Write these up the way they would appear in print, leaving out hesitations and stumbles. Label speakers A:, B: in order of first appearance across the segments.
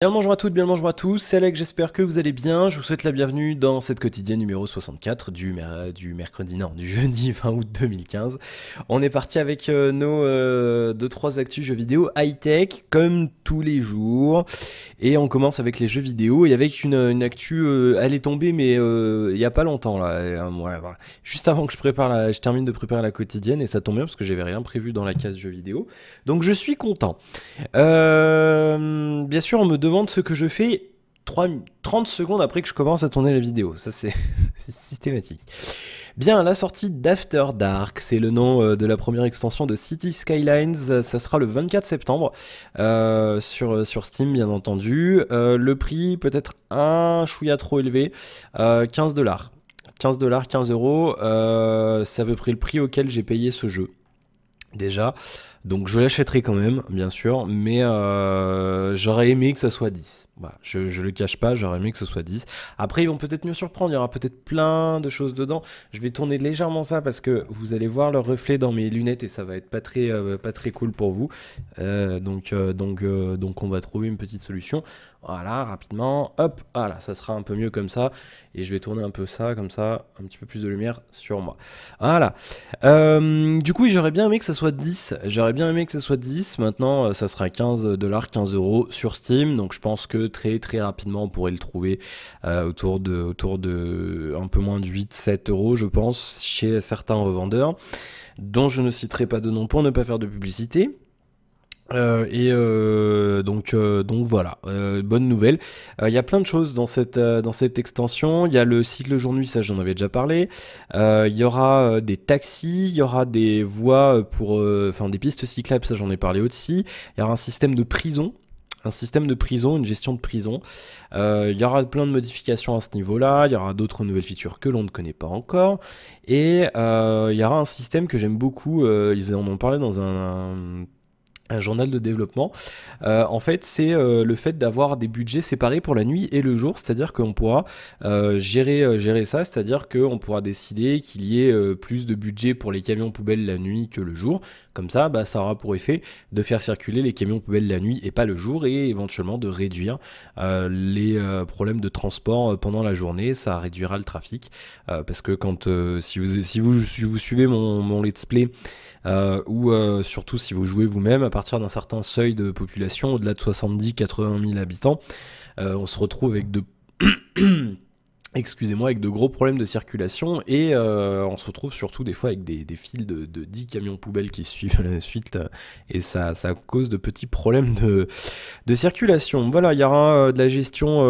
A: Bien le bonjour à toutes, bien le bonjour à tous, c'est Alex, j'espère que vous allez bien, je vous souhaite la bienvenue dans cette quotidienne numéro 64 du mercredi, non, du jeudi 20 août 2015. On est parti avec nos 2-3 actus jeux vidéo high-tech, comme tous les jours, et on commence avec les jeux vidéo, et avec une actu, elle est tombée, mais il y a pas longtemps, là, ouais, voilà. Juste avant que je termine de préparer la quotidienne, et ça tombe bien, parce que j'avais rien prévu dans la case jeux vidéo, donc je suis content. Bien sûr, on me demande ce que je fais 30 secondes après que je commence à tourner la vidéo. Ça, c'est c'est systématique. Bien, la sortie d'After Dark, c'est le nom de la première extension de City Skylines. Ça sera le 24 septembre sur Steam, bien entendu. Le prix peut-être un chouïa trop élevé, 15 dollars. 15 dollars, 15 euros, c'est à peu près le prix auquel j'ai payé ce jeu. Déjà, donc je l'achèterai quand même, bien sûr, mais j'aurais aimé que ça soit 10. Voilà, je le cache pas, j'aurais aimé que ce soit 10. Après, ils vont peut-être me surprendre, il y aura peut-être plein de choses dedans. Je vais tourner légèrement ça parce que vous allez voir le reflet dans mes lunettes et ça va être pas très cool pour vous. Donc on va trouver une petite solution. Voilà, rapidement, hop, voilà, ça sera un peu mieux comme ça. Et je vais tourner un peu ça, comme ça, un petit peu plus de lumière sur moi. Voilà. Du coup, j'aurais bien aimé que ça soit 10. J'aurais bien aimé que ça soit 10. Maintenant, ça sera 15 dollars, 15 euros sur Steam. Donc, je pense que très très rapidement, on pourrait le trouver autour de un peu moins de 8-7 euros, je pense, chez certains revendeurs, dont je ne citerai pas de nom pour ne pas faire de publicité. Donc voilà, bonne nouvelle. Il y a plein de choses dans cette extension. Il y a le cycle jour-nuit, ça j'en avais déjà parlé. Il y aura des taxis, il y aura des voies enfin des pistes cyclables, ça j'en ai parlé aussi. Il y aura un système de prison. Une gestion de prison. Il y aura plein de modifications à ce niveau-là. Il y aura d'autres nouvelles features que l'on ne connaît pas encore. Et il y aura un système que j'aime beaucoup. Ils en ont parlé dans un journal de développement. En fait, c'est le fait d'avoir des budgets séparés pour la nuit et le jour, c'est-à-dire qu'on pourra gérer ça, c'est-à-dire qu'on pourra décider qu'il y ait plus de budget pour les camions poubelles la nuit que le jour. Comme ça, ça aura pour effet de faire circuler les camions poubelles la nuit et pas le jour, et éventuellement de réduire les problèmes de transport pendant la journée. Ça réduira le trafic, parce que si vous suivez mon let's play, ou surtout si vous jouez vous-même, à partir d'un certain seuil de population, au-delà de 70-80 000 habitants, on se retrouve avec excusez-moi, avec de gros problèmes de circulation, et on se retrouve surtout des fois avec des files de 10 camions poubelles qui suivent la suite, et ça cause de petits problèmes de circulation. Voilà, il y aura de la gestion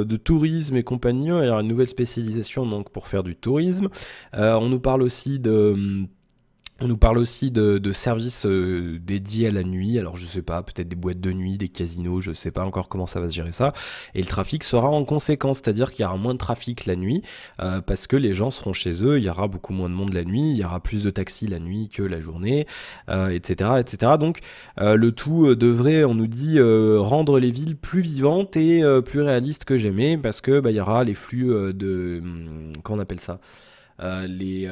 A: de tourisme et compagnie, il y aura une nouvelle spécialisation donc pour faire du tourisme. On nous parle aussi de services dédiés à la nuit. Alors je sais pas, peut-être des boîtes de nuit, des casinos, je sais pas encore comment ça va se gérer ça. Et le trafic sera en conséquence, c'est-à-dire qu'il y aura moins de trafic la nuit, parce que les gens seront chez eux, il y aura beaucoup moins de monde la nuit, il y aura plus de taxis la nuit que la journée, etc., etc. Donc le tout devrait, on nous dit, rendre les villes plus vivantes et plus réalistes que jamais, parce que il y aura les flux comment on appelle ça, les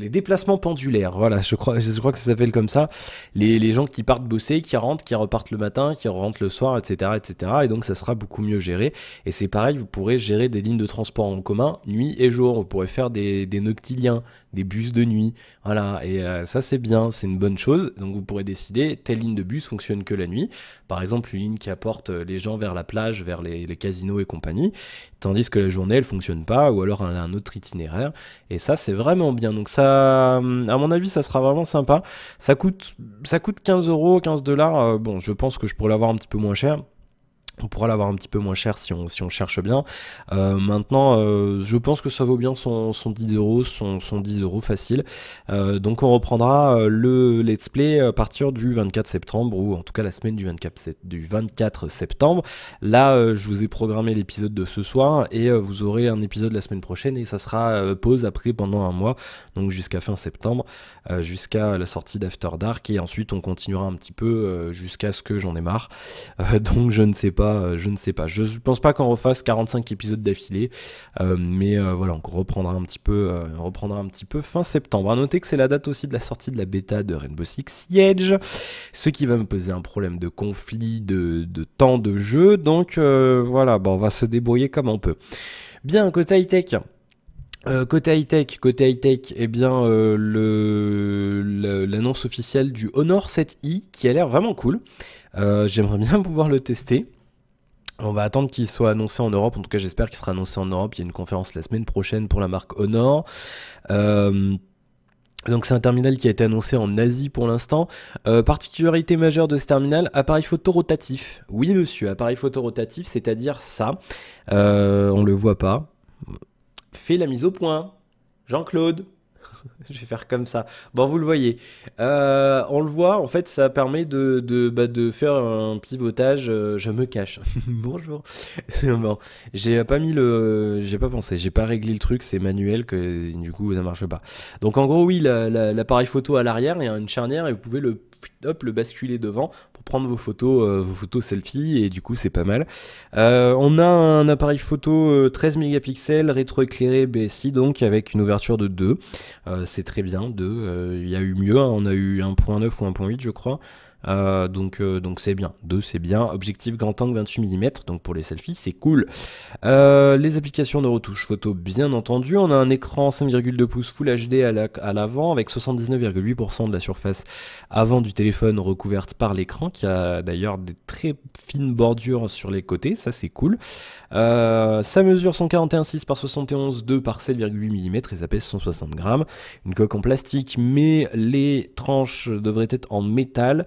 A: déplacements pendulaires, voilà, je crois que ça s'appelle comme ça. Les gens qui partent bosser, qui rentrent, qui repartent le matin, qui rentrent le soir, etc., etc. Et donc ça sera beaucoup mieux géré. Et c'est pareil, vous pourrez gérer des lignes de transport en commun nuit et jour. Vous pourrez faire des noctiliens, des bus de nuit, voilà. Et ça c'est bien, c'est une bonne chose. Donc vous pourrez décider, telle ligne de bus fonctionne que la nuit. Par exemple, une ligne qui apporte les gens vers la plage, vers les casinos et compagnie, tandis que la journée elle fonctionne pas, ou alors elle a un autre itinéraire. Et ça c'est vraiment bien. Donc ça, à mon avis, ça sera vraiment sympa. Ça coûte 15 euros, 15 dollars. Bon, je pense que je pourrais l'avoir un petit peu moins cher. On pourra l'avoir un petit peu moins cher si on cherche bien. Maintenant, je pense que ça vaut bien son 10 euros, son 10 euros facile. Donc on reprendra le let's play à partir du 24 septembre, ou en tout cas la semaine du 24 septembre. Là, je vous ai programmé l'épisode de ce soir, et vous aurez un épisode la semaine prochaine, et ça sera pause après pendant un mois, donc jusqu'à fin septembre, jusqu'à la sortie d'After Dark, et ensuite on continuera un petit peu jusqu'à ce que j'en ai marre. Donc je ne sais pas. pas, je ne sais pas. Je pense pas qu'on refasse 45 épisodes d'affilée, mais voilà, on reprendra un petit peu fin septembre. À noter que c'est la date aussi de la sortie de la bêta de Rainbow Six Siege, ce qui va me poser un problème de conflit de temps de jeu, donc voilà, on va se débrouiller comme on peut. Bien, côté high-tech, eh bien, l'annonce officielle du Honor 7i qui a l'air vraiment cool. J'aimerais bien pouvoir le tester. On va attendre qu'il soit annoncé en Europe. En tout cas, j'espère qu'il sera annoncé en Europe. Il y a une conférence la semaine prochaine pour la marque Honor. Donc c'est un terminal qui a été annoncé en Asie pour l'instant. Particularité majeure de ce terminal, appareil photo rotatif. Oui monsieur, appareil photo rotatif, c'est-à-dire ça. On le voit pas. Fais la mise au point, Jean-Claude. Je vais faire comme ça. Bon, vous le voyez. On le voit, en fait, ça permet de faire un pivotage. Je me cache. Bonjour. Bon, j'ai pas pensé, j'ai pas réglé le truc, c'est manuel que du coup ça marche pas. Donc en gros, oui, l'appareil photo à l'arrière, il y a une charnière et vous pouvez le basculer devant pour prendre vos photos selfie et du coup c'est pas mal. On a un appareil photo 13 mégapixels rétroéclairé BSI donc avec une ouverture de 2. C'est très bien, 2. Il y a eu mieux, hein, on a eu 1.9 ou 1.8 je crois. Donc c'est bien, 2 c'est bien, objectif grand angle 28 mm, donc pour les selfies c'est cool. Les applications de retouche photo bien entendu, on a un écran 5,2 pouces Full HD à l'avant avec 79,8% de la surface avant du téléphone recouverte par l'écran qui a d'ailleurs des très fines bordures sur les côtés, ça c'est cool. Ça mesure 141,6 par 71,2 par 7,8 mm et ça pèse 160 grammes. Une coque en plastique mais les tranches devraient être en métal.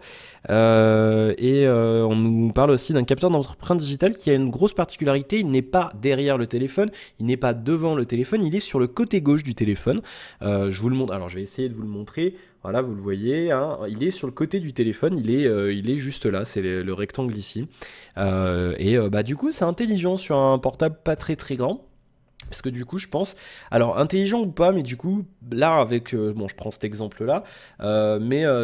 A: On nous parle aussi d'un capteur d'empreinte digitale qui a une grosse particularité, il n'est pas derrière le téléphone, il n'est pas devant le téléphone, il est sur le côté gauche du téléphone. Je vous le montre, alors je vais essayer de vous le montrer. Voilà, vous le voyez, hein, il est sur le côté du téléphone, il est juste là, c'est le rectangle ici. Du coup, c'est intelligent sur un portable pas très très grand. Parce que du coup, je pense, alors intelligent ou pas, mais du coup, là, avec, je prends cet exemple-là,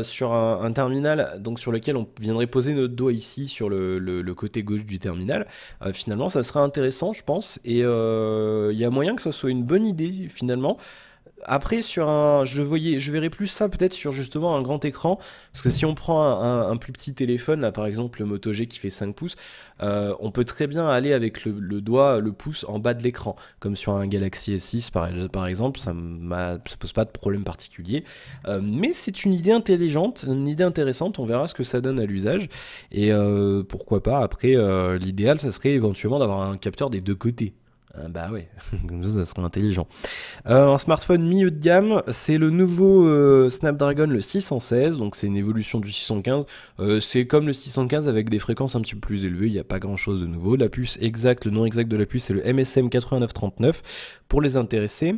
A: sur un terminal, donc sur lequel on viendrait poser notre doigt ici, sur le côté gauche du terminal, finalement, ça serait intéressant, je pense, et il y a moyen que ça soit une bonne idée, finalement. Après, je verrais plus ça peut-être sur justement un grand écran, parce que si on prend un plus petit téléphone, là par exemple le Moto G qui fait 5 pouces, on peut très bien aller avec le doigt, le pouce en bas de l'écran, comme sur un Galaxy S6 par exemple, ça pose pas de problème particulier, mais c'est une idée intelligente, une idée intéressante, on verra ce que ça donne à l'usage, et pourquoi pas, après l'idéal ça serait éventuellement d'avoir un capteur des deux côtés. Bah ouais, comme ça serait intelligent. Un smartphone milieu de gamme, c'est le nouveau Snapdragon le 616, donc c'est une évolution du 615. C'est comme le 615 avec des fréquences un petit peu plus élevées, il n'y a pas grand chose de nouveau. La puce exacte, le nom exact de la puce, c'est le MSM 8939 pour les intéressés.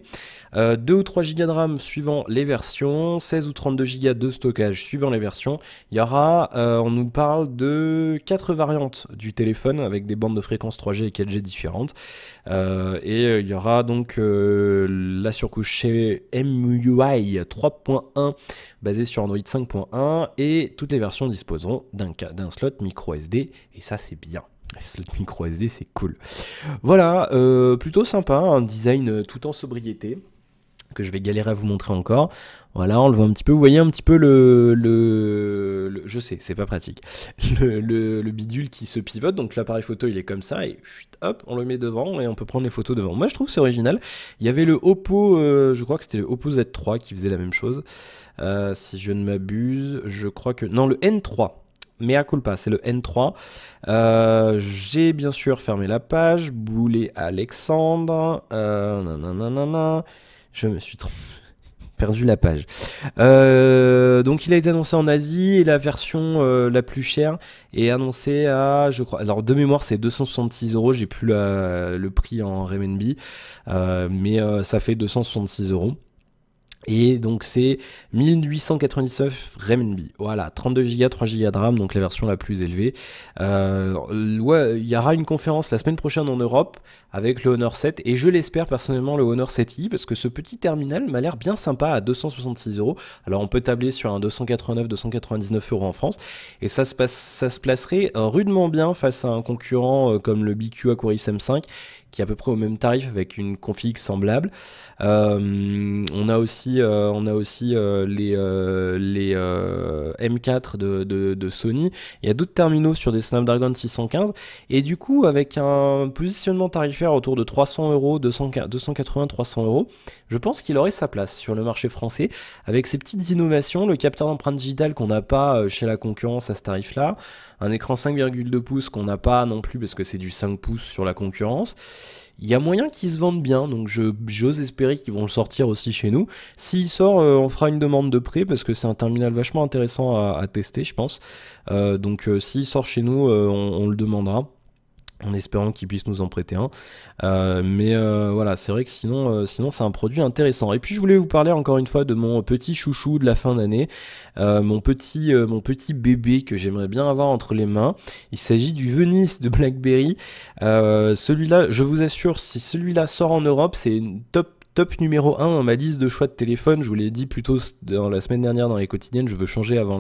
A: 2 ou 3 Go de RAM suivant les versions, 16 ou 32 Go de stockage suivant les versions. Il y aura, on nous parle de 4 variantes du téléphone avec des bandes de fréquences 3G et 4G différentes. Il y aura donc la surcouche chez MUI 3.1 basée sur Android 5.1 et toutes les versions disposeront d'un slot micro SD et ça c'est bien. Le slot micro SD c'est cool. Voilà, plutôt sympa, un design tout en sobriété que je vais galérer à vous montrer encore. Voilà, on le voit un petit peu. Vous voyez un petit peu je sais, c'est pas pratique. Le bidule qui se pivote. Donc l'appareil photo, il est comme ça. Et hop, on le met devant et on peut prendre les photos devant. Moi, je trouve que c'est original. Il y avait le Oppo, je crois que c'était le Oppo Z3 qui faisait la même chose. Si je ne m'abuse, je crois que... Non, le N3. Mea culpa, c'est le N3. J'ai bien sûr fermé la page. Boulet Alexandre. Je me suis perdu la page. Donc il a été annoncé en Asie et la version la plus chère est annoncée à, je crois, alors de mémoire c'est 266 €, j'ai plus le prix en renminbi, mais ça fait 266 €. Et donc c'est 1899 renminbi. Voilà, 32 Go, 3 Go de RAM, donc la version la plus élevée. Ouais, il y aura une conférence la semaine prochaine en Europe avec le Honor 7 et je l'espère personnellement le Honor 7i parce que ce petit terminal m'a l'air bien sympa à 266 euros. Alors on peut tabler sur un 289-299 euros en France et ça se placerait rudement bien face à un concurrent comme le BQ Aquaris M5 qui est à peu près au même tarif avec une config semblable. On a aussi les M4 de Sony. Il y a d'autres terminaux sur des Snapdragon 615 et du coup avec un positionnement tarifaire autour de 300 euros, 280-300 euros, je pense qu'il aurait sa place sur le marché français avec ces petites innovations, le capteur d'empreinte digitale qu'on n'a pas chez la concurrence à ce tarif-là, un écran 5,2 pouces qu'on n'a pas non plus parce que c'est du 5 pouces sur la concurrence. Il y a moyen qu'ils se vendent bien, donc j'ose espérer qu'ils vont le sortir aussi chez nous. S'il sort, on fera une demande de prêt parce que c'est un terminal vachement intéressant à tester, je pense. Donc s'il sort chez nous, on le demandera, en espérant qu'ils puissent nous en prêter un. Voilà, c'est vrai que sinon c'est un produit intéressant. Et puis je voulais vous parler encore une fois de mon petit chouchou de la fin d'année, mon petit bébé que j'aimerais bien avoir entre les mains. Il s'agit du Venice de BlackBerry. Celui-là, je vous assure, si celui-là sort en Europe, c'est une top numéro 1 dans ma liste de choix de téléphone. Je vous l'ai dit plus tôt dans la semaine dernière dans les quotidiennes, je veux changer avant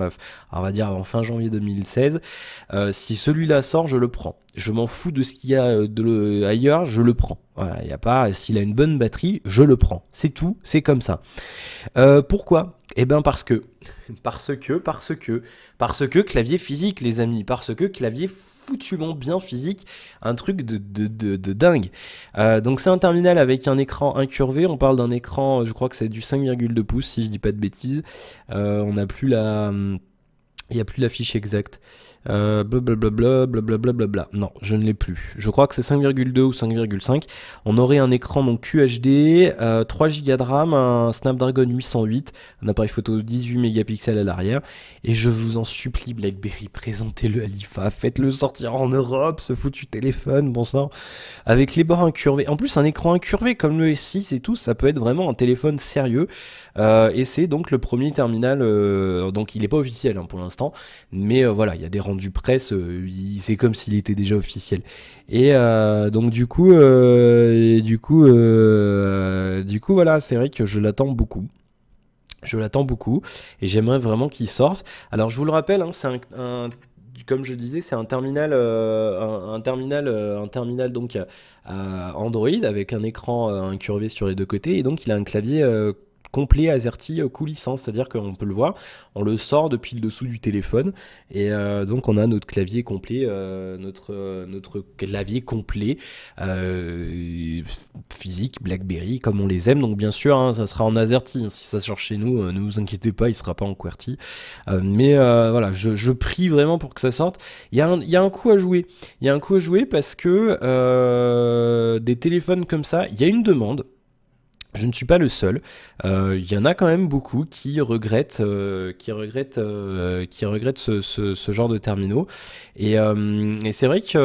A: on va dire avant fin janvier 2016. Si celui-là sort, je le prends. Je m'en fous de ce qu'il y a ailleurs, je le prends. Voilà, il y a pas, s'il a une bonne batterie, je le prends. C'est tout, c'est comme ça. Pourquoi ? Eh ben parce que clavier physique, les amis, parce que clavier foutument bien physique, un truc de dingue. Donc c'est un terminal avec un écran incurvé, on parle d'un écran, je crois que c'est du 5,2 pouces si je dis pas de bêtises. On n'a plus il n'y a plus la fiche exacte. Blablabla. Non, je ne l'ai plus. Je crois que c'est 5,2 ou 5,5. On aurait un écran donc QHD, 3 Go de RAM, un Snapdragon 808, un appareil photo 18 mégapixels à l'arrière. Et je vous en supplie, BlackBerry, présentez-le à l'IFA, faites-le sortir en Europe, ce foutu téléphone, bon sang, avec les bords incurvés. En plus, un écran incurvé comme le S6 et tout, ça peut être vraiment un téléphone sérieux. Et c'est donc le premier terminal, donc il n'est pas officiel pour l'instant, mais voilà, il y a des rendus presse, c'est comme s'il était déjà officiel. Et donc du coup voilà, c'est vrai que je l'attends beaucoup. Je l'attends beaucoup et j'aimerais vraiment qu'il sorte. Alors je vous le rappelle, c'est comme je disais, c'est un terminal, un terminal donc Android avec un écran incurvé sur les deux côtés et donc il a un clavier complet AZERTY coulissant, c'est-à-dire qu'on peut le voir, on le sort depuis le dessous du téléphone et donc on a notre clavier complet, notre clavier complet physique BlackBerry comme on les aime. Donc bien sûr, ça sera en AZERTY, si ça sort chez nous, ne vous inquiétez pas, il sera pas en QWERTY. Voilà, je prie vraiment pour que ça sorte. Il y a un coup à jouer. Il y a un coup à jouer parce que des téléphones comme ça, il y a une demande. Je ne suis pas le seul. Il y en a quand même beaucoup qui regrettent ce genre de terminaux. Et c'est vrai qu'il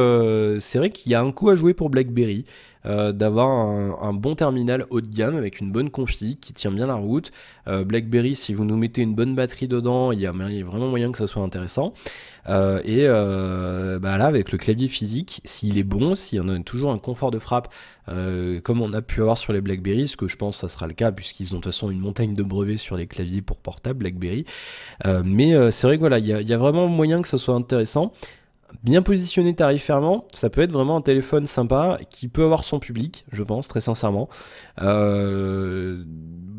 A: y a un coup à jouer pour BlackBerry. D'avoir un bon terminal haut de gamme avec une bonne config qui tient bien la route. BlackBerry, si vous nous mettez une bonne batterie dedans, il y a vraiment moyen que ça soit intéressant. Là, avec le clavier physique, s'il est bon, s'il y en a toujours un confort de frappe, comme on a pu avoir sur les BlackBerry, ce que je pense que ça sera le cas, puisqu'ils ont de toute façon une montagne de brevets sur les claviers pour portable BlackBerry. C'est vrai que voilà, il y a vraiment moyen que ça soit intéressant. Bien positionné tarifairement, ça peut être vraiment un téléphone sympa qui peut avoir son public, je pense, très sincèrement.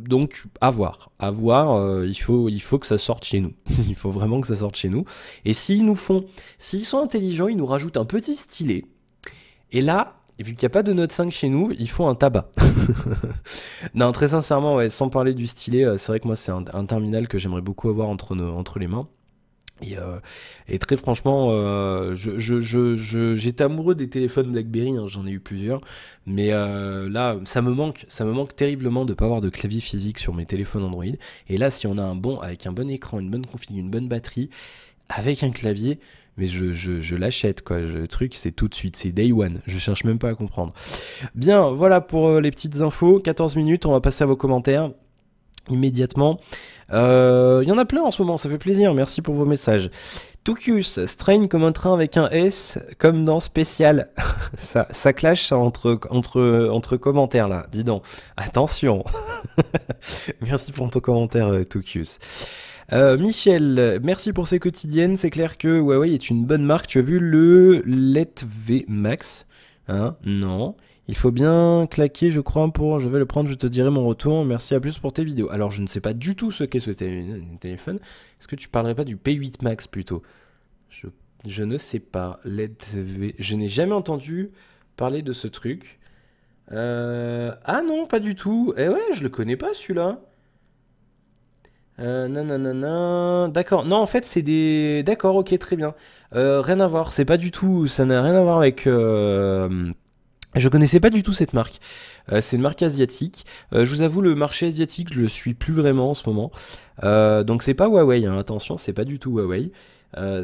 A: Donc, à voir. Il faut que ça sorte chez nous. Il faut vraiment que ça sorte chez nous. Et s'ils sont intelligents, ils nous rajoutent un petit stylet. Et là, vu qu'il n'y a pas de Note 5 chez nous, il faut un tabac. Non, très sincèrement, ouais, sans parler du stylet, c'est vrai que moi, c'est un terminal que j'aimerais beaucoup avoir entre les mains. Et très franchement, j'étais amoureux des téléphones BlackBerry, j'en ai eu plusieurs, mais là, ça me manque terriblement de ne pas avoir de clavier physique sur mes téléphones Android. Et là, si on a avec un bon écran, une bonne config, une bonne batterie, avec un clavier, mais je l'achète quoi. Le truc, c'est tout de suite, c'est day one. Je cherche même pas à comprendre. Bien, voilà pour les petites infos. 14 minutes, on va passer à vos commentaires. immédiatement. Il y en a plein en ce moment, ça fait plaisir, merci pour vos messages. Tukius, Strain comme un train avec un S, comme dans Spécial. ça clash entre commentaires là, dis donc. Attention. Merci pour ton commentaire, Tukius. Michel, merci pour ces quotidiennes. C'est clair que Huawei est une bonne marque. Tu as vu le Let V Max? Hein? Non. Il faut bien claquer, je crois, je vais le prendre, je te dirai mon retour. Merci à plus pour tes vidéos. Alors, je ne sais pas du tout ce qu'est ce téléphone. Est-ce que tu parlerais pas du P8 Max plutôt? Je ne sais pas. Je n'ai jamais entendu parler de ce truc. Ah non, pas du tout. Eh ouais, je le connais pas celui-là. Nanana. D'accord. Non, en fait, c'est des... D'accord, ok, très bien. Rien à voir. C'est pas du tout... Ça n'a rien à voir avec... Je connaissais pas du tout cette marque. C'est une marque asiatique. Je vous avoue, le marché asiatique, je le suis plus vraiment en ce moment. Donc c'est pas Huawei, hein, attention, c'est pas du tout Huawei.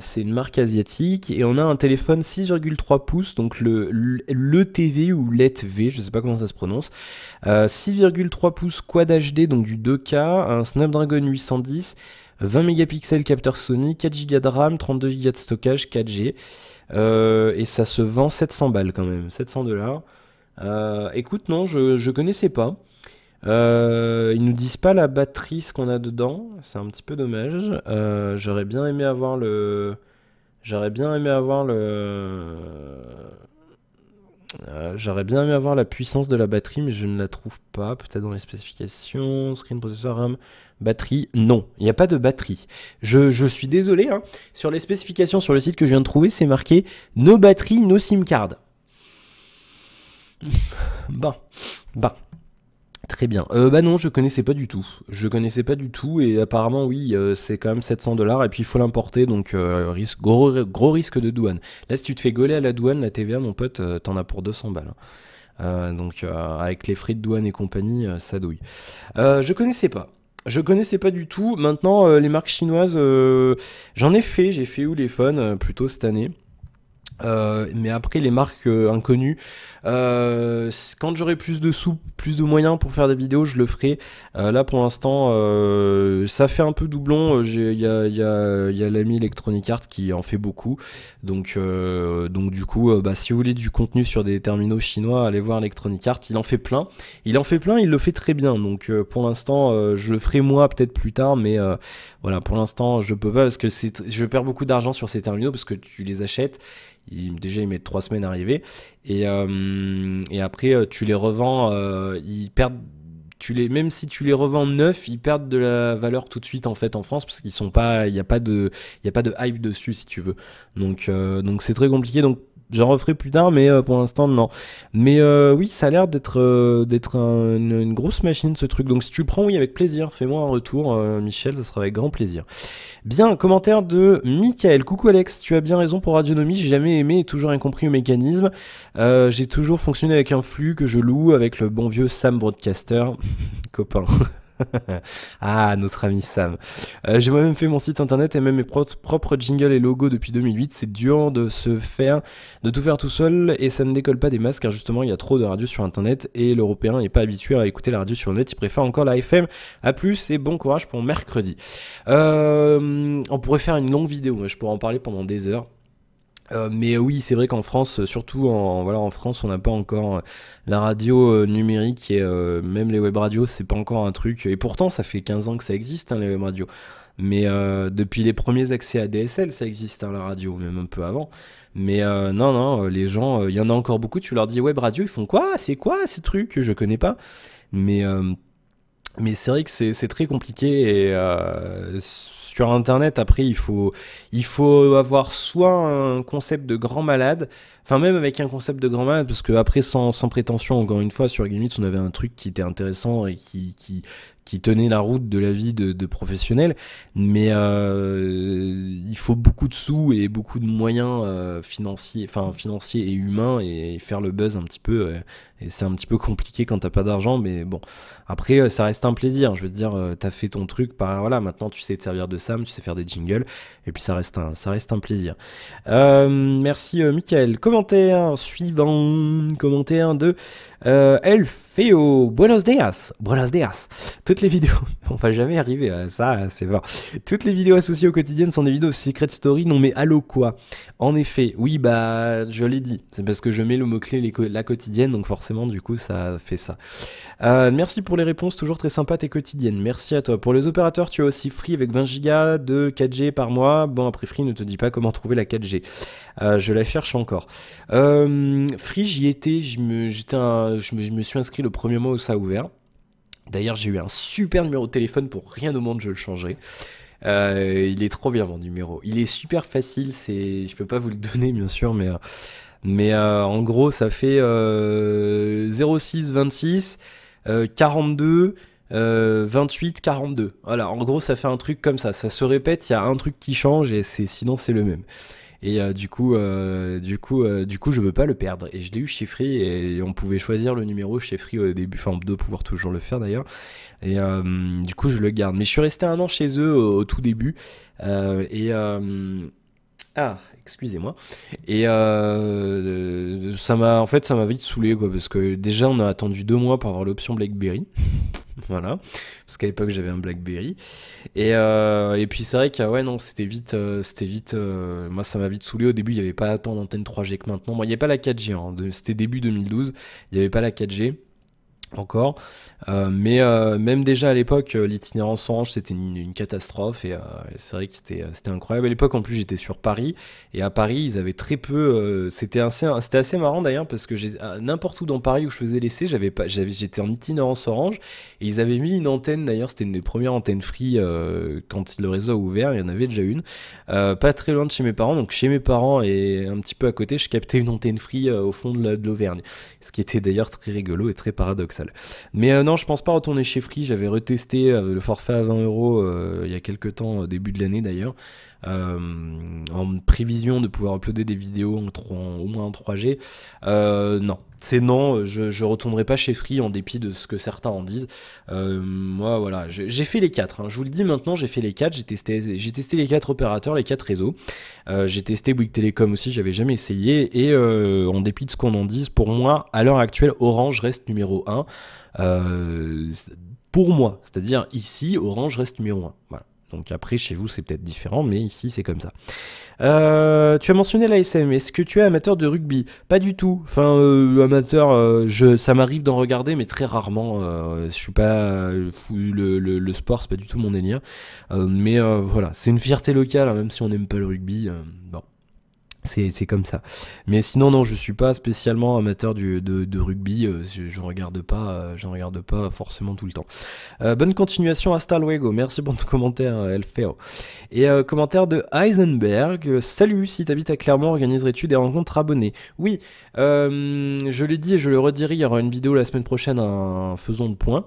A: C'est une marque asiatique et on a un téléphone 6,3 pouces, donc le TV ou LETV, je sais pas comment ça se prononce. 6,3 pouces Quad HD, donc du 2K, un Snapdragon 810, 20 mégapixels capteur Sony, 4 Go de RAM, 32 Go de stockage, 4G. Et ça se vend 700 balles quand même, 700 $. Écoute, non, je connaissais pas. Ils nous disent pas la batterie, ce qu'on a dedans. C'est un petit peu dommage. J'aurais bien aimé avoir le... J'aurais bien aimé avoir la puissance de la batterie, mais je ne la trouve pas. Peut-être dans les spécifications. Screen, processeur, RAM, batterie. Non, il n'y a pas de batterie. Je suis désolé, hein. Sur les spécifications sur le site que je viens de trouver, c'est marqué no batterie, no SIM card. Bah. Très bien. Bah non, je connaissais pas du tout. Je connaissais pas du tout et apparemment oui, c'est quand même 700 $ et puis il faut l'importer donc gros risque de douane. Là, si tu te fais gauler à la douane, la TVA, mon pote, t'en as pour 200 balles. Donc avec les frais de douane et compagnie, ça douille. Je connaissais pas. Je connaissais pas du tout. Maintenant, les marques chinoises, j'ai fait Ulefone plutôt cette année. Mais après les marques inconnues, quand j'aurai plus de sous, plus de moyens pour faire des vidéos, je le ferai. Là pour l'instant, ça fait un peu doublon. Il y a l'ami Electronic Arts qui en fait beaucoup. Donc du coup, si vous voulez du contenu sur des terminaux chinois, allez voir Electronic Arts. Il en fait plein. Il le fait très bien. Donc pour l'instant, je le ferai moi peut-être plus tard, mais voilà, pour l'instant, je peux pas parce que je perds beaucoup d'argent sur ces terminaux parce que tu les achètes. Déjà, ils mettent 3 semaines à arriver. Et après, tu les revends, ils perdent. Même si tu les revends neufs, ils perdent de la valeur tout de suite en fait en France parce qu'ils sont pas, il y a pas de hype dessus si tu veux. Donc c'est très compliqué. Donc j'en referai plus tard, mais pour l'instant non. Mais oui, ça a l'air d'être une grosse machine ce truc. Donc si tu le prends, oui, avec plaisir. Fais-moi un retour, Michel, ça sera avec grand plaisir. Bien, commentaire de Michael. Coucou Alex, tu as bien raison pour Radionomie, j'ai jamais aimé et toujours incompris le mécanisme. J'ai toujours fonctionné avec un flux que je loue avec le bon vieux Sam Broadcaster. Copain. Ah, notre ami Sam. J'ai moi-même fait mon site internet et même mes propres jingles et logos depuis 2008. C'est dur de tout faire tout seul et ça ne décolle pas des masses car justement il y a trop de radios sur internet et l'européen n'est pas habitué à écouter la radio sur le net, il préfère encore la FM. A plus et bon courage pour mercredi. On pourrait faire une longue vidéo, je pourrais en parler pendant des heures. Mais oui, c'est vrai qu'en France, surtout en France, on n'a pas encore la radio numérique et même les web radios, c'est pas encore un truc. Et pourtant, ça fait 15 ans que ça existe, hein, les web radios. Mais depuis les premiers accès à DSL, ça existe, hein, la radio, même un peu avant. Mais non, les gens, il y en a encore beaucoup, tu leur dis web radio, ils font quoi? C'est quoi ces trucs? Je connais pas. Mais c'est vrai que c'est très compliqué et sur internet après il faut avoir soit un concept de grand malade, enfin même avec un concept de grand malade parce que après sans prétention encore une fois sur Gimit on avait un truc qui était intéressant et qui tenait la route de la vie de professionnels, mais il faut beaucoup de sous et beaucoup de moyens financiers et humains et faire le buzz un petit peu et c'est un petit peu compliqué quand t'as pas d'argent, mais bon après ça reste un plaisir, je veux dire t'as fait ton truc, voilà, maintenant tu sais te servir de Sam, tu sais faire des jingles et puis ça reste un plaisir. Merci Michael. Commentaire suivant, commentaire de El Feo. Buenos dias. Tout toutes les vidéos, on va jamais arriver à ça, c'est vrai. Toutes les vidéos associées au quotidien sont des vidéos Secret Story. Non mais allô quoi? En effet, oui bah je l'ai dit, c'est parce que je mets le mot-clé la quotidienne, donc forcément du coup ça fait ça. Merci pour les réponses, toujours très sympa tes quotidiennes, merci à toi. Pour les opérateurs, tu as aussi Free avec 20 Go de 4G par mois. Bon après Free ne te dit pas comment trouver la 4G. Je la cherche encore. Free, j'y étais, je me suis inscrit le premier mois où ça a ouvert. D'ailleurs, j'ai eu un super numéro de téléphone, pour rien au monde je le changerai. Il est trop bien mon numéro. Il est super facile, je peux pas vous le donner bien sûr, mais en gros ça fait 06 26 42 28 42. Voilà, en gros ça fait un truc comme ça. Ça se répète, il y a un truc qui change et sinon c'est le même. Et du coup, je veux pas le perdre. Et je l'ai eu chez Free et on pouvait choisir le numéro chez Free au début. Enfin, on doit pouvoir toujours le faire d'ailleurs. Et du coup, je le garde. Mais je suis resté 1 an chez eux au tout début. Ah, excusez-moi. Et en fait, ça m'a vite saoulé, quoi, parce que déjà, on a attendu 2 mois pour avoir l'option BlackBerry. Voilà, parce qu'à l'époque j'avais un BlackBerry et puis c'est vrai que ouais non c'était vite moi ça m'a vite saoulé. Au début il n'y avait pas tant d'antenne 3G que maintenant. Bon, il n'y avait pas la 4G hein, c'était début 2012, il n'y avait pas la 4G encore, mais même déjà à l'époque l'itinérance Orange c'était une catastrophe et c'est vrai que c'était incroyable à l'époque. En plus j'étais sur Paris et à Paris ils avaient très peu, c'était assez marrant d'ailleurs parce que n'importe où dans Paris où je faisais l'essai j'étais en itinérance Orange et ils avaient mis une antenne. D'ailleurs c'était une des premières antennes Free quand le réseau a ouvert, il y en avait déjà une pas très loin de chez mes parents, donc chez mes parents et un petit peu à côté je captais une antenne Free au fond de l'Auvergne, ce qui était d'ailleurs très rigolo et très paradoxal. Mais non, je pense pas retourner chez Free. J'avais retesté le forfait à 20 euros il y a quelques temps, début de l'année d'ailleurs, en prévision de pouvoir uploader des vidéos au moins en 3G. Non, c'est non, je retournerai pas chez Free en dépit de ce que certains en disent. Moi, voilà, j'ai fait les 4. Hein. Je vous le dis maintenant, j'ai fait les 4. J'ai testé les 4 opérateurs, les 4 réseaux. J'ai testé Bouygues Télécom aussi, j'avais jamais essayé. Et en dépit de ce qu'on en dise, pour moi, à l'heure actuelle, Orange reste numéro 1. Pour moi, c'est-à-dire ici, Orange reste numéro 1. Voilà. Donc après, chez vous, c'est peut-être différent, mais ici, c'est comme ça. Tu as mentionné l'ASM. Est-ce que tu es amateur de rugby? Pas du tout. Enfin, amateur, ça m'arrive d'en regarder, mais très rarement. Je suis pas le sport, c'est pas du tout mon délire. Mais voilà, c'est une fierté locale, hein, même si on n'aime pas le rugby. Bon. C'est comme ça. Mais sinon, non, je suis pas spécialement amateur de rugby. J'en regarde pas forcément tout le temps. Bonne continuation, hasta luego. Merci pour ton commentaire, Elfeo. Et commentaire de Heisenberg. Salut, si t'habites à Clermont, organiserais-tu des rencontres abonnés? Oui, je l'ai dit et je le redirai, il y aura une vidéo la semaine prochaine, faisons le point.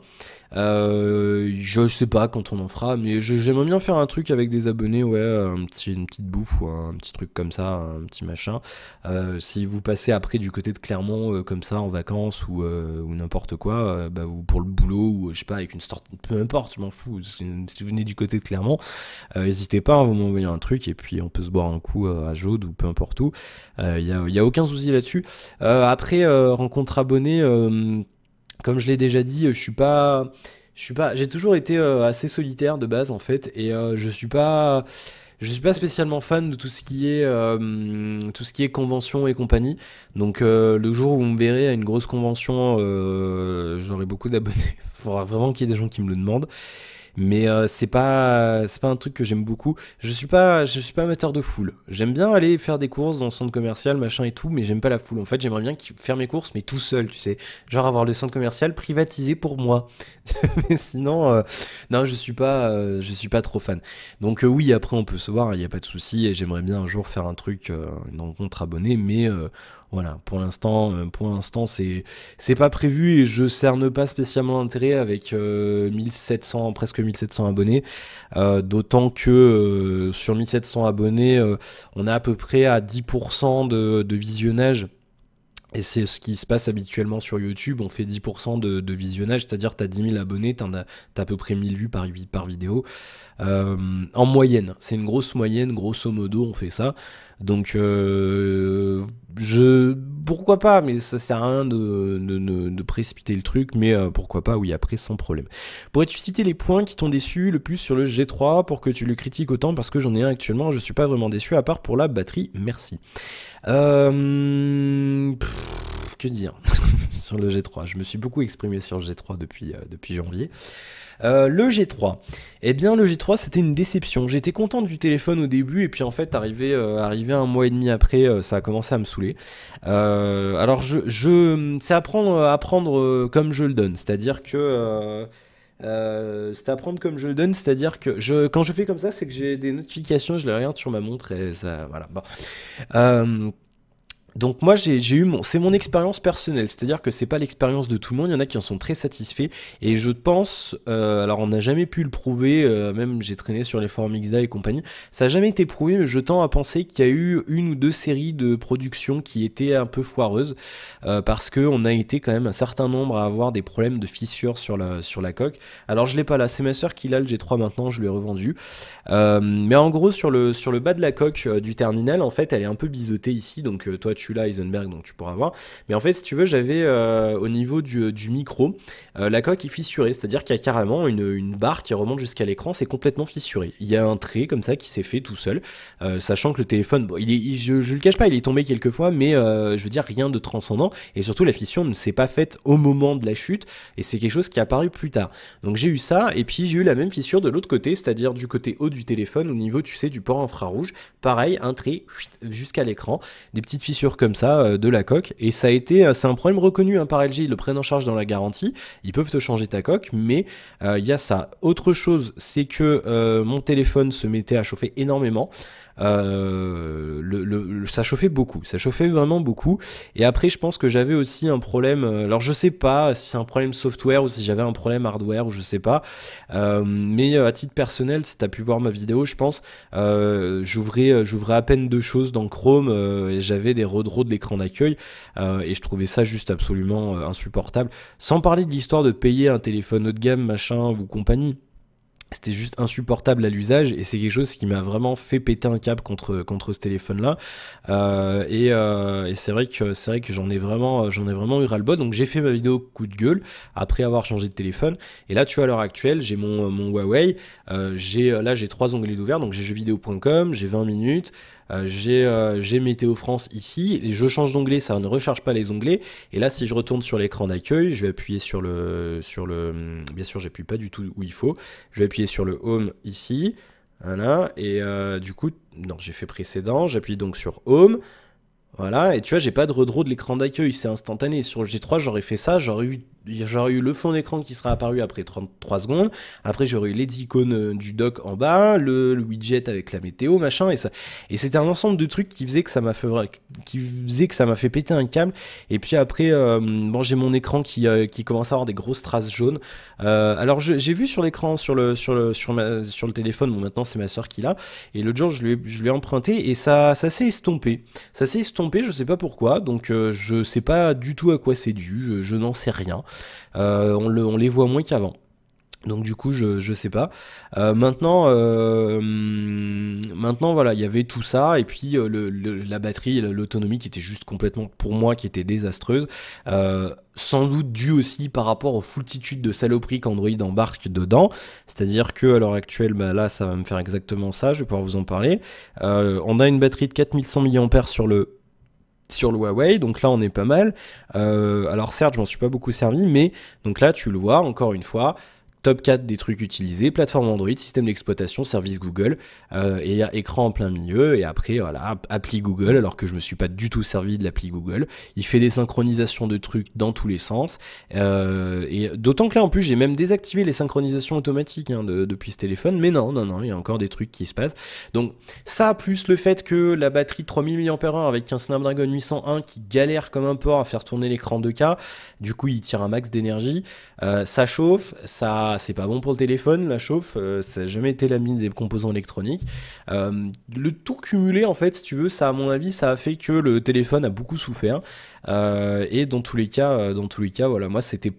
A: Je sais pas quand on en fera, mais j'aimerais bien faire un truc avec des abonnés, ouais, une petite bouffe ou un petit truc comme ça, un petit machin. Si vous passez après du côté de Clermont comme ça en vacances ou n'importe quoi, ou pour le boulot ou je sais pas avec une sorte, peu importe, je m'en fous. Si vous venez du côté de Clermont, n'hésitez pas à vous m'envoyer un truc et puis on peut se boire un coup à Jaude ou peu importe où. Y a aucun souci là-dessus. Après rencontre abonnés. Comme je l'ai déjà dit, j'ai toujours été assez solitaire de base en fait, et je suis pas spécialement fan de tout ce qui est convention et compagnie. Donc le jour où vous me verrez à une grosse convention, j'aurai beaucoup d'abonnés. Il faudra vraiment qu'il y ait des gens qui me le demandent. Mais c'est pas un truc que j'aime beaucoup. Je suis pas amateur de foule. J'aime bien aller faire des courses dans le centre commercial, machin et tout, mais j'aime pas la foule. En fait, j'aimerais bien faire mes courses, mais tout seul, tu sais. Genre avoir le centre commercial privatisé pour moi. Mais sinon, non, je suis pas trop fan. Donc oui, après on peut se voir, il y a pas de souci. Et j'aimerais bien un jour faire un truc, une rencontre abonnée, mais voilà, pour l'instant, c'est pas prévu et je cerne pas spécialement l'intérêt avec 1700, presque 1700 abonnés. D'autant que sur 1700 abonnés, on a à peu près à 10% de visionnage. Et c'est ce qui se passe habituellement sur YouTube, on fait 10% de visionnage, c'est-à-dire t'as 10 000 abonnés, t'as à peu près 1000 vues par vidéo. En moyenne, c'est une grosse moyenne, grosso modo on fait ça. Donc pourquoi pas, mais ça sert à rien de précipiter le truc, mais pourquoi pas, oui, après, sans problème. Pourrais-tu citer les points qui t'ont déçu le plus sur le G3 pour que tu le critiques autant, parce que j'en ai un actuellement, je suis pas vraiment déçu, à part pour la batterie, merci. Que dire sur le G3? Je me suis beaucoup exprimé sur le G3 depuis janvier. Le G3, eh bien le G3 c'était une déception. J'étais content du téléphone au début et puis en fait arrivé un mois et demi après, ça a commencé à me saouler. Alors c'est à prendre comme je le donne, c'est-à-dire que c'est à prendre comme je le donne, c'est-à-dire que quand je fais comme ça, c'est que j'ai des notifications, je les regarde sur ma montre et ça, voilà. Bon. Donc moi c'est mon expérience personnelle, c'est-à-dire que c'est pas l'expérience de tout le monde, il y en a qui en sont très satisfaits et je pense, alors on n'a jamais pu le prouver, même j'ai traîné sur les forums XDA et compagnie, ça n'a jamais été prouvé, mais je tends à penser qu'il y a eu une ou deux séries de production qui étaient un peu foireuses, parce que on a été quand même un certain nombre à avoir des problèmes de fissures sur la coque. Alors je l'ai pas là, c'est ma soeur qui l'a le G3 maintenant, je lui ai revendu. Mais en gros sur le bas de la coque du terminal, en fait elle est un peu biseautée ici, donc toi tu l'as Heisenberg, donc tu pourras voir, mais en fait si tu veux j'avais au niveau du micro, la coque est fissurée, c'est à dire qu'il y a carrément une barre qui remonte jusqu'à l'écran, c'est complètement fissuré, il y a un trait comme ça qui s'est fait tout seul, sachant que le téléphone, bon, je le cache pas, il est tombé quelques fois, mais je veux dire rien de transcendant, et surtout la fissure ne s'est pas faite au moment de la chute, et c'est quelque chose qui est apparu plus tard. Donc j'ai eu ça, et puis j'ai eu la même fissure de l'autre côté, c'est-à-dire du côté haut du téléphone, au niveau, tu sais, du port infrarouge, pareil, un trait jusqu'à l'écran, des petites fissures comme ça de la coque, et c'est un problème reconnu hein, par LG, ils le prennent en charge dans la garantie, ils peuvent te changer ta coque, mais il y a ça. Autre chose, c'est que mon téléphone se mettait à chauffer énormément, ça chauffait beaucoup, ça chauffait vraiment beaucoup, et après je pense que j'avais aussi un problème, alors je sais pas si c'est un problème software ou si j'avais un problème hardware ou je sais pas, mais à titre personnel, si t'as pu voir ma vidéo, je pense, j'ouvrais à peine deux choses dans Chrome, et j'avais des redraws de l'écran d'accueil, et je trouvais ça juste absolument insupportable, sans parler de l'histoire de payer un téléphone haut de gamme machin ou compagnie. C'était juste insupportable à l'usage et c'est quelque chose qui m'a vraiment fait péter un câble contre ce téléphone-là. Et c'est vrai que j'en ai vraiment eu ras-le-bol. Donc j'ai fait ma vidéo coup de gueule après avoir changé de téléphone. Et là, tu vois, à l'heure actuelle, j'ai mon Huawei. J'ai 3 onglets ouverts. Donc j'ai jeuxvideo.com, j'ai 20 minutes. J'ai Météo France ici, et je change d'onglet, ça ne recharge pas les onglets, et là si je retourne sur l'écran d'accueil, je vais appuyer sur le bien sûr j'appuie pas du tout où il faut, je vais appuyer sur le Home ici, voilà, et du coup, non j'ai fait précédent, j'appuie donc sur Home, voilà, et tu vois j'ai pas de redraw de l'écran d'accueil, c'est instantané, sur le G3 j'aurais fait ça, j'aurais eu le fond d'écran qui serait apparu après 33 secondes, après j'aurais eu les icônes du dock en bas, le widget avec la météo, machin, et c'était un ensemble de trucs qui faisait que ça m'a fait péter un câble, et puis après, bon j'ai mon écran qui commence à avoir des grosses traces jaunes, alors j'ai vu sur l'écran, sur le téléphone, bon maintenant c'est ma soeur qui l'a, et l'autre jour je lui ai emprunté, et ça s'est estompé, je sais pas pourquoi, donc je sais pas du tout à quoi c'est dû, je n'en sais rien. On les voit moins qu'avant. Donc du coup je sais pas. Maintenant voilà, il y avait tout ça et puis la batterie, l'autonomie qui était juste complètement pour moi qui était désastreuse. Sans doute dû aussi par rapport aux foultitudes de saloperies qu'Android embarque dedans. C'est-à-dire que à l'heure actuelle, bah là ça va me faire exactement ça, je vais pouvoir vous en parler. On a une batterie de 4100 mAh sur le Huawei, donc là on est pas mal. Alors certes je m'en suis pas beaucoup servi, mais donc là tu le vois encore une fois, top 4 des trucs utilisés, plateforme Android, système d'exploitation, service Google, et il y a écran en plein milieu, et après voilà, appli Google, alors que je me suis pas du tout servi de l'appli Google. Il fait des synchronisations de trucs dans tous les sens, et d'autant que là en plus j'ai même désactivé les synchronisations automatiques hein, depuis ce téléphone, mais non, il y a encore des trucs qui se passent. Donc ça, plus le fait que la batterie de 3000 mAh avec un Snapdragon 801 qui galère comme un porc à faire tourner l'écran 2K, du coup il tire un max d'énergie, ça chauffe, c'est pas bon pour le téléphone, la chauffe, ça n'a jamais été l'ami des composants électroniques. Le tout cumulé, en fait, si tu veux, ça, à mon avis, ça a fait que le téléphone a beaucoup souffert. Et dans tous les cas, voilà, moi, c'était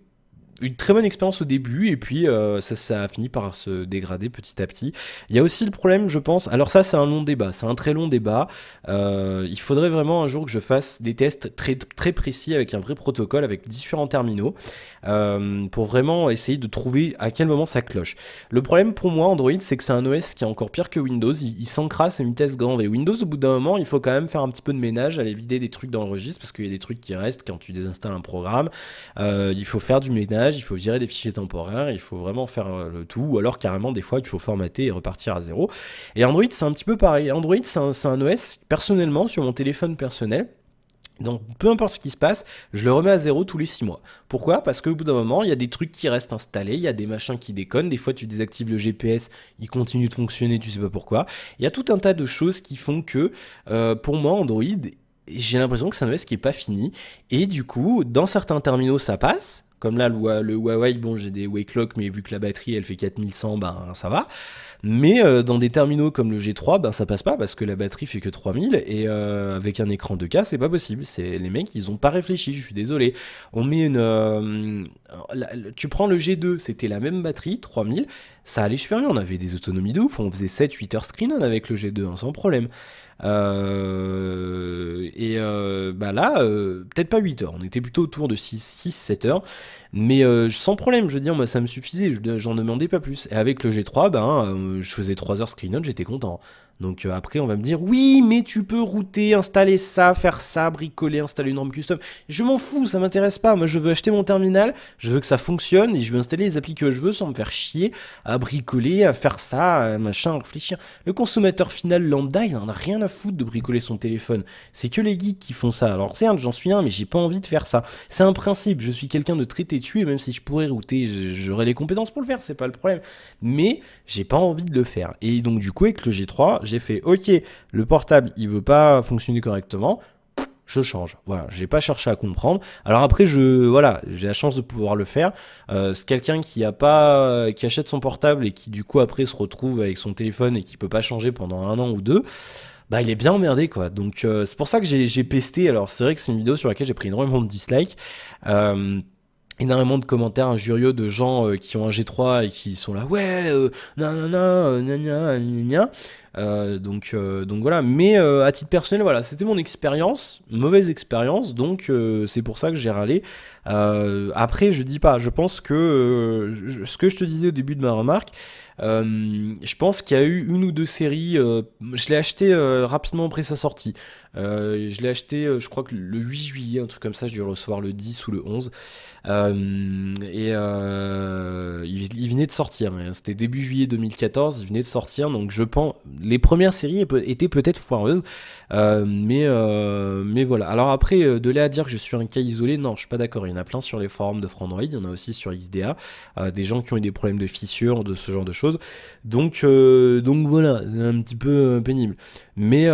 A: une très bonne expérience au début, et puis ça a fini par se dégrader petit à petit. Il y a aussi le problème, je pense, alors ça c'est un long débat, c'est un très long débat. Il faudrait vraiment un jour que je fasse des tests très, très précis avec un vrai protocole, avec différents terminaux, pour vraiment essayer de trouver à quel moment ça cloche. Le problème pour moi, Android, c'est que c'est un OS qui est encore pire que Windows, il s'encrasse à une vitesse grande, et Windows, au bout d'un moment, il faut quand même faire un petit peu de ménage, aller vider des trucs dans le registre, parce qu'il y a des trucs qui restent quand tu désinstalles un programme. Il faut faire du ménage, il faut virer des fichiers temporaires, il faut vraiment faire le tout, ou alors carrément des fois il faut formater et repartir à zéro. Et Android c'est un petit peu pareil. Android c'est un OS, personnellement, sur mon téléphone personnel, donc peu importe ce qui se passe, je le remets à zéro tous les 6 mois. Pourquoi? Parce qu'au bout d'un moment, il y a des trucs qui restent installés, il y a des machins qui déconnent, des fois tu désactives le GPS, il continue de fonctionner, tu sais pas pourquoi. Il y a tout un tas de choses qui font que, pour moi, Android, j'ai l'impression que c'est un OS qui est pas fini, et du coup, dans certains terminaux ça passe, comme là le Huawei, bon j'ai des wake lock, mais vu que la batterie elle fait 4100, ben ça va. Mais dans des terminaux comme le G3, ben ça passe pas parce que la batterie fait que 3000, et avec un écran 2K c'est pas possible. C'est les mecs ils ont pas réfléchi, je suis désolé. On met tu prends le G2, c'était la même batterie, 3000, ça allait super bien, on avait des autonomies de ouf, on faisait 7-8 heures screen avec le G2 hein, sans problème. Bah là, peut-être pas 8 heures, on était plutôt autour de 6-7 heures, mais sans problème, je veux dire, moi ça me suffisait, j'en demandais pas plus. Et avec le G3, ben, je faisais 3 heures screen on, j'étais content. Donc après on va me dire, oui mais tu peux router, installer ça, faire ça, bricoler, installer une ROM custom. Je m'en fous, ça m'intéresse pas, moi je veux acheter mon terminal, je veux que ça fonctionne, et je veux installer les applis que je veux sans me faire chier à bricoler, à faire ça, à machin, à réfléchir. Le consommateur final lambda, il en a rien à foutre de bricoler son téléphone. C'est que les geeks qui font ça. Alors certes, j'en suis un, mais j'ai pas envie de faire ça. C'est un principe, je suis quelqu'un de très têtu, et même si je pourrais router, j'aurais les compétences pour le faire, c'est pas le problème. Mais j'ai pas envie de le faire. Et donc du coup, avec le G3, j'ai fait, ok, le portable, il veut pas fonctionner correctement, je change. Voilà, j'ai pas cherché à comprendre. Alors après, voilà, j'ai la chance de pouvoir le faire. C'est quelqu'un qui achète son portable et qui du coup après se retrouve avec son téléphone et qui peut pas changer pendant 1 an ou 2. Bah il est bien emmerdé quoi. Donc c'est pour ça que j'ai pesté. Alors c'est vrai que c'est une vidéo sur laquelle j'ai pris énormément de dislikes. Énormément de commentaires injurieux de gens qui ont un G3 et qui sont là, ouais, nanana, gna gna gna gna. Donc voilà, mais à titre personnel, voilà, c'était mon expérience, mauvaise expérience, donc c'est pour ça que j'ai râlé. Après, je dis pas, je pense que ce que je te disais au début de ma remarque, je pense qu'il y a eu 1 ou 2 séries, je l'ai acheté rapidement après sa sortie. Je l'ai acheté, je crois que le 8 juillet, un truc comme ça, je dû le recevoir le 10 ou le 11. Il venait de sortir, hein. C'était début juillet 2014, il venait de sortir, donc je pense les premières séries étaient peut-être foireuses, mais voilà. Alors après, de là à dire que je suis un cas isolé, non, je suis pas d'accord. Il y en a plein sur les forums de Frandroid, il y en a aussi sur XDA, des gens qui ont eu des problèmes de fissures, de ce genre de choses. Donc voilà, c'est un petit peu pénible. Mais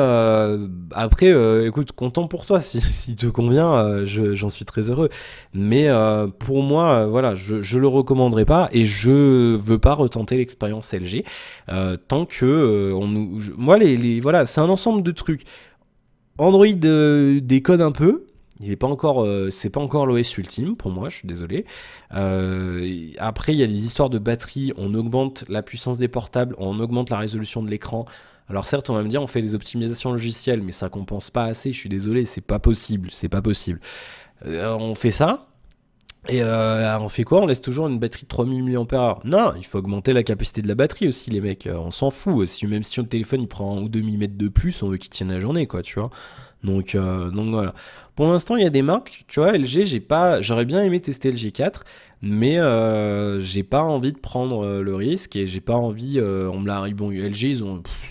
A: après, écoute, content pour toi, si te convient, j'en suis très heureux. Mais pour moi, voilà, je le recommanderais pas, et je veux pas retenter l'expérience LG tant que moi voilà, c'est un ensemble de trucs. Android déconne un peu. Il est pas encore, c'est pas encore l'OS ultime pour moi, je suis désolé. Après, il y a les histoires de batterie. On augmente la puissance des portables, on augmente la résolution de l'écran. Alors certes, on va me dire, on fait des optimisations logicielles, mais ça compense pas assez. Je suis désolé, c'est pas possible, c'est pas possible. On fait ça. Et on fait quoi? On laisse toujours une batterie de 3000 mAh. Non, il faut augmenter la capacité de la batterie aussi, les mecs. On s'en fout. Même si le téléphone il prend 1 ou 2 mm de plus, on veut qu'il tienne la journée, quoi, tu vois. Donc voilà. Pour l'instant, il y a des marques, tu vois, LG, j'aurais bien aimé tester le G4, mais j'ai pas envie de prendre le risque, et j'ai pas envie, on me l'a, bon, LG,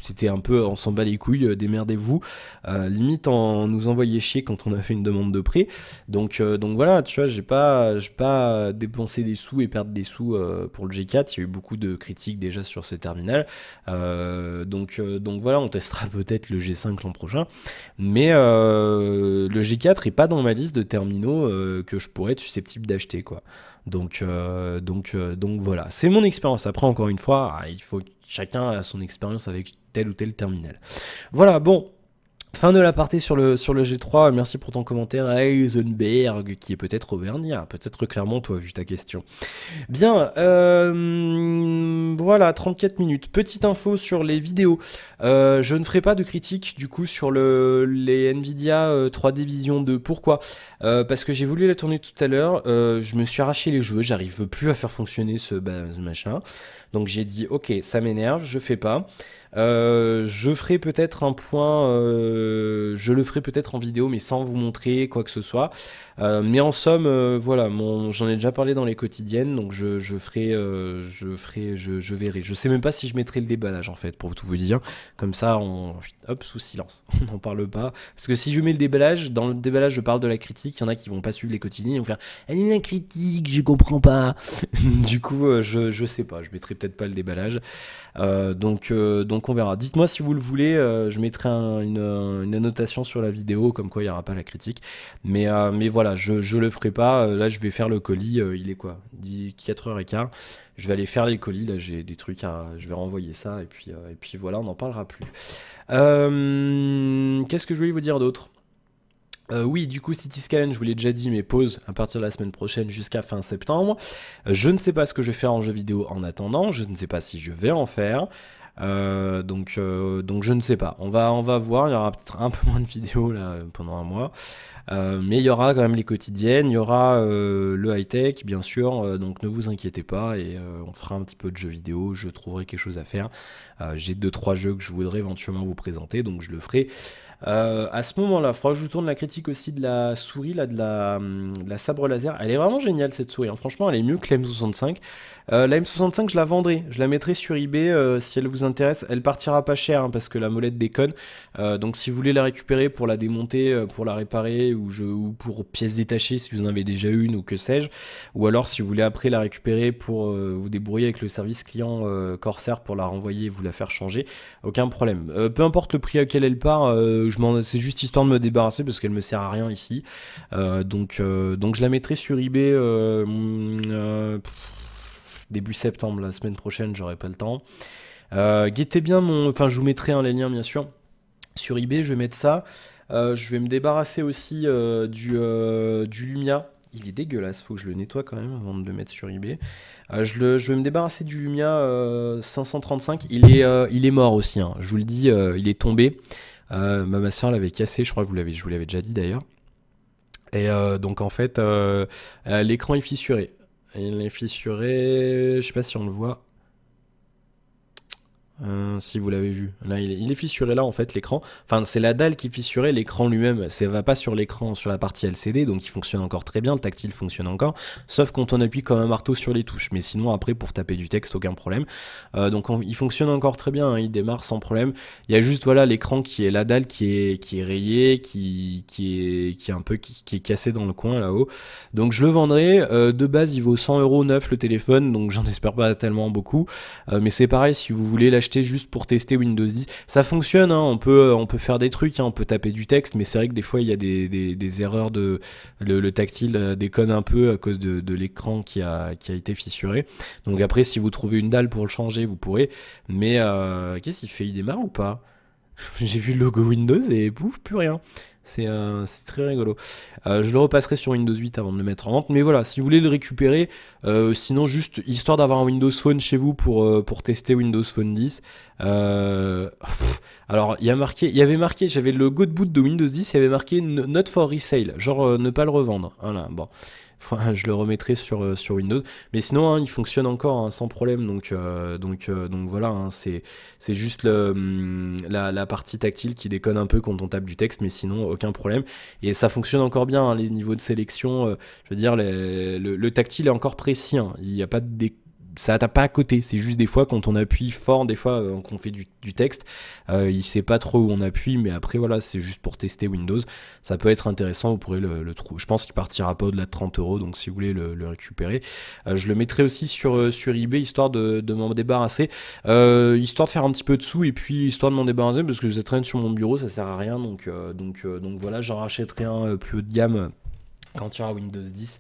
A: c'était un peu, on s'en bat les couilles, démerdez-vous, limite on nous envoyait chier quand on a fait une demande de prêt, donc voilà, tu vois, j'ai pas dépensé des sous et perdre des sous pour le G4, il y a eu beaucoup de critiques déjà sur ce terminal, donc voilà, on testera peut-être le G5 l'an prochain, mais le G4 est pas dans ma liste de terminaux que je pourrais être susceptible d'acheter, quoi. Donc voilà, c'est mon expérience. Après, encore une fois, il faut chacun a son expérience avec tel ou tel terminal. Voilà, bon. Fin de l'aparté sur le G3, merci pour ton commentaire Heisenberg, qui est peut-être auvergnat, peut-être Clermont toi vu ta question. Bien, voilà, 34 minutes. Petite info sur les vidéos. Je ne ferai pas de critique du coup sur les Nvidia 3D Vision 2. Pourquoi parce que j'ai voulu la tourner tout à l'heure, je me suis arraché les cheveux, j'arrive plus à faire fonctionner ce machin. Donc j'ai dit ok, ça m'énerve, je fais pas. Je ferai peut-être un point, je le ferai peut-être en vidéo, mais sans vous montrer quoi que ce soit. Mais en somme, voilà, j'en ai déjà parlé dans les quotidiennes, donc je verrai. Je sais même pas si je mettrai le déballage en fait, pour tout vous dire. Comme ça, hop, sous silence, on n'en parle pas. Parce que si je mets le déballage, dans le déballage, je parle de la critique. Il y en a qui vont pas suivre les quotidiennes, ils vont faire, elle est la critique, je comprends pas. Du coup, je sais pas, je mettrai peut-être pas le déballage. Donc on verra. Dites-moi si vous le voulez, je mettrai une annotation sur la vidéo comme quoi il n'y aura pas la critique. Mais voilà, je le ferai pas. Là, je vais faire le colis. Il est quoi 4h15. Je vais aller faire les colis. Là, j'ai des trucs je vais renvoyer ça. Et puis voilà, on n'en parlera plus. Qu'est-ce que je voulais vous dire d'autre ? Oui, du coup, Cityscape, je vous l'ai déjà dit, mais pause à partir de la semaine prochaine jusqu'à fin septembre. Je ne sais pas ce que je vais faire en jeu vidéo en attendant. Je ne sais pas si je vais en faire. Donc je ne sais pas. On va voir. Il y aura peut-être un peu moins de vidéos là pendant un mois. Mais il y aura quand même les quotidiennes. Il y aura le high-tech, bien sûr. Donc ne vous inquiétez pas. Et on fera un petit peu de jeux vidéo. Je trouverai quelque chose à faire. J'ai 2-3 jeux que je voudrais éventuellement vous présenter. Donc je le ferai. À ce moment-là, il faudra que je vous tourne la critique aussi de la souris, là, de la sabre laser. Elle est vraiment géniale cette souris, hein. Franchement, elle est mieux que la M65. La M65, je la vendrai, je la mettrai sur eBay si elle vous intéresse. Elle partira pas cher hein, parce que la molette déconne. Donc si vous voulez la récupérer pour la démonter, pour la réparer ou pour pièces détachées si vous en avez déjà une ou que sais-je. Ou alors si vous voulez après la récupérer pour vous débrouiller avec le service client Corsair pour la renvoyer et vous la faire changer, aucun problème. Peu importe le prix auquel elle part, c'est juste histoire de me débarrasser parce qu'elle me sert à rien ici. Donc je la mettrai sur eBay début septembre, la semaine prochaine, j'aurai pas le temps. Guettez bien enfin je vous mettrai les liens bien sûr. Sur eBay, je vais mettre ça. Je vais me débarrasser aussi du Lumia. Il est dégueulasse, faut que je le nettoie quand même avant de le mettre sur eBay. Je vais me débarrasser du Lumia 535. Il est mort aussi, hein. Je vous le dis, il est tombé. Ma soeur l'avait cassé, je crois que je vous l'avais déjà dit d'ailleurs. Et donc en fait, l'écran est fissuré. Il est fissuré, je sais pas si on le voit. Si vous l'avez vu, là il est fissuré là en fait l'écran, enfin c'est la dalle qui est fissurée, l'écran lui-même ça va pas sur l'écran, sur la partie LCD, donc il fonctionne encore très bien, le tactile fonctionne encore, sauf quand on appuie comme un marteau sur les touches, mais sinon après pour taper du texte aucun problème. Donc il fonctionne encore très bien, hein, il démarre sans problème, il y a juste voilà l'écran qui est la dalle qui est rayée, qui est un peu qui est cassé dans le coin là-haut, donc je le vendrai, de base il vaut 100 € neuf le téléphone, donc j'en espère pas tellement beaucoup, mais c'est pareil si vous voulez l'acheter juste pour tester Windows 10, ça fonctionne, hein, on peut faire des trucs, hein, on peut taper du texte, mais c'est vrai que des fois il y a des erreurs le tactile déconne un peu à cause de l'écran qui a été fissuré, donc après si vous trouvez une dalle pour le changer vous pourrez, mais qu'est-ce qu'il fait, il démarre ou pas? J'ai vu le logo Windows et pouf, plus rien. C'est très rigolo. Je le repasserai sur Windows 8 avant de le mettre en vente. Mais voilà, si vous voulez le récupérer, sinon juste histoire d'avoir un Windows Phone chez vous pour tester Windows Phone 10. Alors, il y avait marqué, j'avais le logo de boot de Windows 10, il y avait marqué Not for Resale, genre ne pas le revendre. Voilà, bon. Je le remettrai sur Windows, mais sinon hein, il fonctionne encore hein, sans problème, donc voilà, hein, c'est juste la partie tactile qui déconne un peu quand on tape du texte, mais sinon aucun problème, et ça fonctionne encore bien, hein, les niveaux de sélection, je veux dire le tactile est encore précis, hein, il n'y a pas de ça tape pas à côté, c'est juste des fois quand on appuie fort, des fois quand on fait du texte, il sait pas trop où on appuie, mais après voilà, c'est juste pour tester Windows, ça peut être intéressant, vous pourrez le trouver, je pense qu'il partira pas au-delà de 30 €, donc si vous voulez le récupérer, je le mettrai aussi sur eBay, histoire de m'en débarrasser, histoire de faire un petit peu de sous, et puis histoire de m'en débarrasser, parce que je traîne sur mon bureau, ça sert à rien, donc voilà, j'en rachèterai un plus haut de gamme, quand il y aura Windows 10,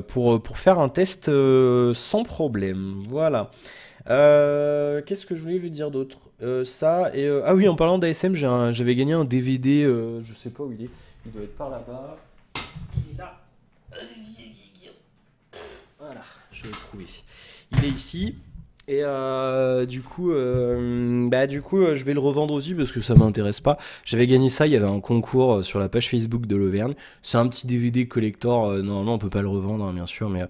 A: pour faire un test sans problème. Voilà. Qu'est-ce que je voulais vous dire d'autre? Ça et ah oui, en parlant d'ASM, j'avais gagné un DVD. Je sais pas où il est. Il doit être par là-bas. Il est là. Voilà, je l'ai trouvé. Il est ici. Et je vais le revendre aussi parce que ça m'intéresse pas. J'avais gagné ça, il y avait un concours sur la page Facebook de l'Auvergne. C'est un petit DVD collector. Normalement, on peut pas le revendre, hein, bien sûr, mais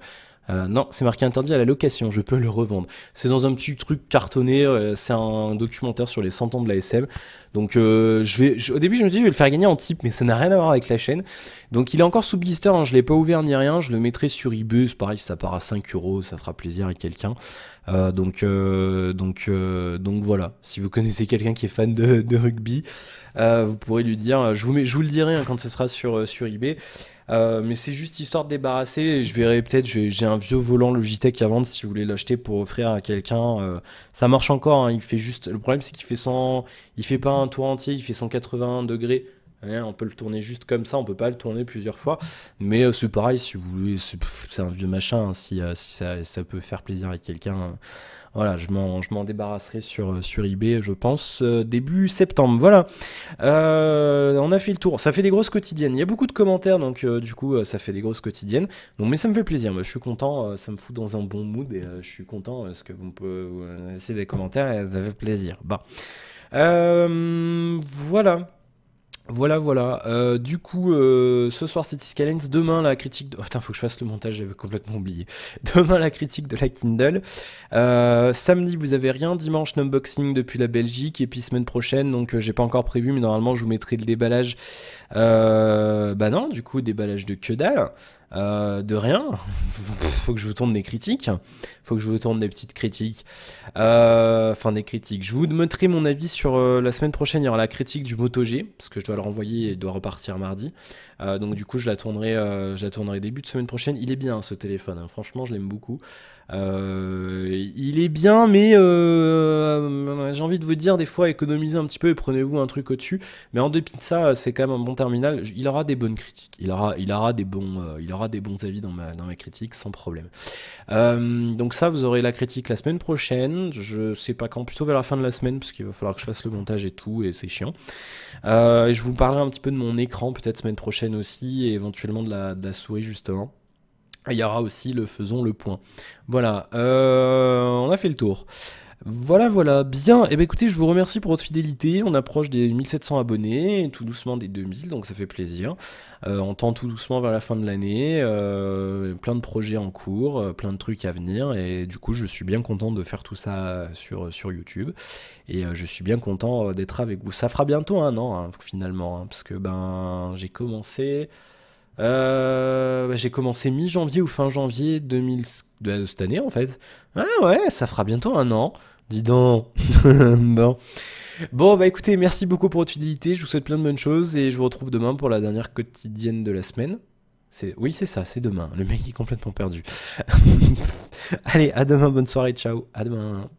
A: non, c'est marqué interdit à la location. Je peux le revendre. C'est dans un petit truc cartonné. C'est un documentaire sur les 100 ans de la SM. Donc, au début, je me dis, je vais le faire gagner en type, mais ça n'a rien à voir avec la chaîne. Donc, il est encore sous blister. Hein, je l'ai pas ouvert ni rien. Je le mettrai sur eBay. C'est pareil, ça part à 5 euros. Ça fera plaisir à quelqu'un. Donc voilà. Si vous connaissez quelqu'un qui est fan de rugby, vous pourrez lui dire. Je vous le dirai hein, quand ce sera sur eBay. Mais c'est juste histoire de débarrasser. Et je verrai peut-être, j'ai un vieux volant Logitech à vendre si vous voulez l'acheter pour offrir à quelqu'un. Ça marche encore. Hein, il fait juste. Le problème c'est qu'il fait 100. Il fait pas un tour entier. Il fait 180 degrés. Hein, on peut le tourner juste comme ça. On peut pas le tourner plusieurs fois. Mais c'est pareil si vous voulez. C'est un vieux machin. Hein, si ça peut faire plaisir à quelqu'un. Voilà, je m'en débarrasserai sur eBay, je pense, début septembre. Voilà, on a fait le tour. Ça fait des grosses quotidiennes. Il y a beaucoup de commentaires, donc du coup, ça fait des grosses quotidiennes. Donc, mais ça me fait plaisir. Moi, je suis content. Ça me fout dans un bon mood et je suis content parce que vous pouvez laisser des commentaires et ça fait plaisir. Bah, voilà. Voilà. Du coup, ce soir City Skylines, demain la critique de... Oh, putain, faut que je fasse le montage, j'avais complètement oublié. Demain la critique de la Kindle. Samedi, vous avez rien. Dimanche, l'unboxing depuis la Belgique. Et puis semaine prochaine, donc j'ai pas encore prévu, mais normalement je vous mettrai le déballage. Bah non, du coup, déballage de que dalle. De rien. Faut que je vous tourne des critiques. Faut que je vous tourne des petites critiques. Enfin, des critiques. Je vous mettrai mon avis sur la semaine prochaine. Il y aura la critique du Moto G, parce que je dois le renvoyer et il doit repartir mardi. Donc, du coup, je la tournerai début de semaine prochaine. Il est bien ce téléphone. Hein. Franchement, je l'aime beaucoup. Il est bien, mais j'ai envie de vous dire, des fois, économisez un petit peu et prenez-vous un truc au-dessus. Mais en dépit de ça, c'est quand même un bon terminal. Il aura des bonnes critiques. Il aura des bons avis dans ma critique, sans problème. Donc ça, vous aurez la critique la semaine prochaine. Je sais pas quand, plutôt vers la fin de la semaine, parce qu'il va falloir que je fasse le montage et tout, et c'est chiant. Et je vous parlerai un petit peu de mon écran, peut-être semaine prochaine aussi, et éventuellement de la souris, justement. Il y aura aussi le faisons le point. Voilà, on a fait le tour. Voilà, bien. Et ben écoutez, je vous remercie pour votre fidélité. On approche des 1700 abonnés, et tout doucement des 2000, donc ça fait plaisir. On tend tout doucement vers la fin de l'année. Plein de projets en cours, plein de trucs à venir. Et du coup, je suis bien content de faire tout ça sur YouTube. Et je suis bien content d'être avec vous. Ça fera bientôt un an, hein, finalement, hein, parce que j'ai commencé... j'ai commencé mi-janvier ou fin janvier 2000 de cette année en fait. Ah ouais, ça fera bientôt un an. Dis donc. Bon, bah écoutez, merci beaucoup pour votre fidélité. Je vous souhaite plein de bonnes choses et je vous retrouve demain pour la dernière quotidienne de la semaine. Oui, c'est ça, c'est demain. Le mec est complètement perdu. Allez, à demain, bonne soirée, ciao. À demain.